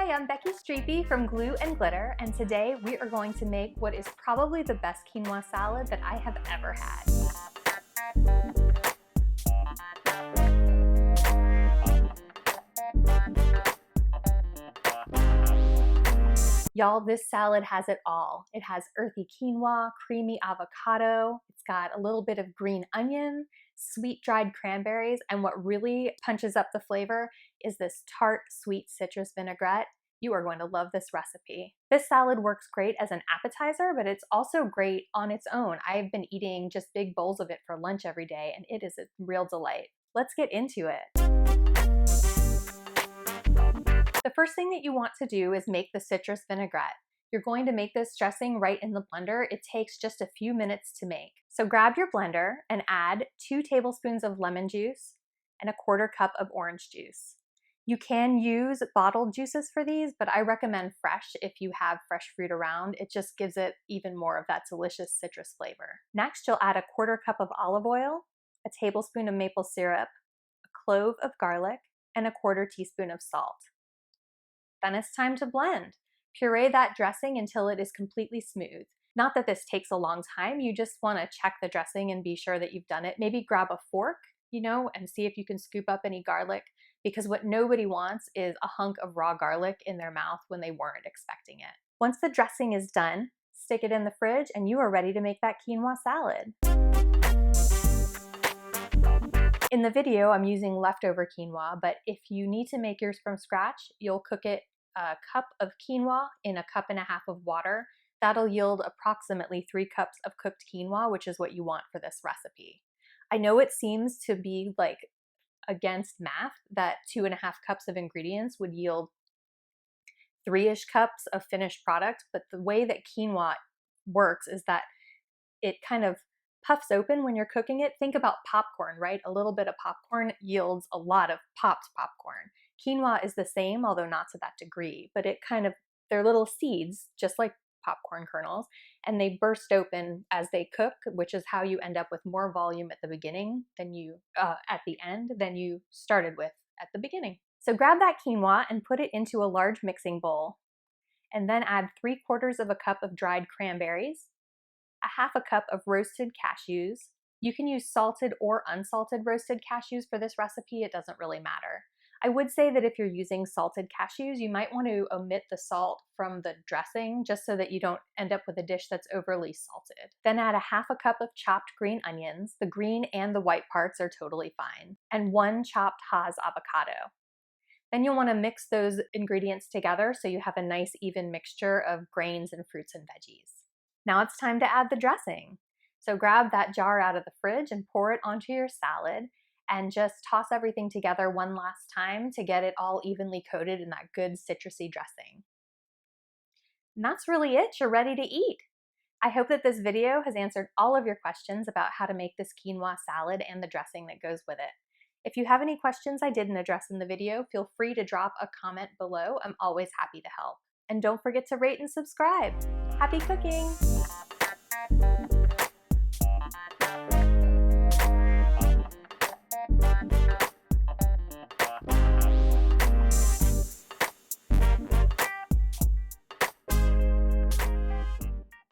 Hi, I'm Becky Streepy from Glue and Glitter, and today we are going to make what is probably the best quinoa salad that I have ever had. Y'all, this salad has it all. It has earthy quinoa, creamy avocado, it's got a little bit of green onion, sweet dried cranberries, and what really punches up the flavor is this tart, sweet citrus vinaigrette. You are going to love this recipe. This salad works great as an appetizer, but it's also great on its own. I've been eating just big bowls of it for lunch every day, and it is a real delight. Let's get into it. The first thing that you want to do is make the citrus vinaigrette. You're going to make this dressing right in the blender. It takes just a few minutes to make. So grab your blender and add 2 tablespoons of lemon juice and a 1/4 cup of orange juice. You can use bottled juices for these, but I recommend fresh if you have fresh fruit around. It just gives it even more of that delicious citrus flavor. Next, you'll add a 1/4 cup of olive oil, a tablespoon of maple syrup, a clove of garlic, and a 1/4 teaspoon of salt. Then it's time to blend. Puree that dressing until it is completely smooth. Not that this takes a long time, you just want to check the dressing and be sure that you've done it. Maybe grab a fork, and see if you can scoop up any garlic, because what nobody wants is a hunk of raw garlic in their mouth when they weren't expecting it. Once the dressing is done, stick it in the fridge and you are ready to make that quinoa salad. In the video, I'm using leftover quinoa, but if you need to make yours from scratch, you'll cook it a cup of quinoa in a 1.5 cups of water. That'll yield approximately 3 cups of cooked quinoa, which is what you want for this recipe. I know it seems to be like against math that 2.5 cups of ingredients would yield 3-ish cups of finished product, but the way that quinoa works is that it kind of puffs open when you're cooking it. Think about popcorn, right? A little bit of popcorn yields a lot of popped popcorn. Quinoa is the same, although not to that degree, but they're little seeds, just like popcorn kernels, and they burst open as they cook, which is how you end up with more volume at the beginning than at the end than you started with at the beginning. So grab that quinoa and put it into a large mixing bowl, and then add 3/4 cup of dried cranberries, a 1/2 cup of roasted cashews. You can use salted or unsalted roasted cashews for this recipe, it doesn't really matter. I would say that if you're using salted cashews, you might want to omit the salt from the dressing just so that you don't end up with a dish that's overly salted. Then add a 1/2 cup of chopped green onions. The green and the white parts are totally fine. And 1 chopped Haas avocado. Then you'll want to mix those ingredients together so you have a nice even mixture of grains and fruits and veggies. Now it's time to add the dressing. So grab that jar out of the fridge and pour it onto your salad, and just toss everything together one last time to get it all evenly coated in that good citrusy dressing. And that's really it, you're ready to eat. I hope that this video has answered all of your questions about how to make this quinoa salad and the dressing that goes with it. If you have any questions I didn't address in the video, feel free to drop a comment below. I'm always happy to help. And don't forget to rate and subscribe. Happy cooking!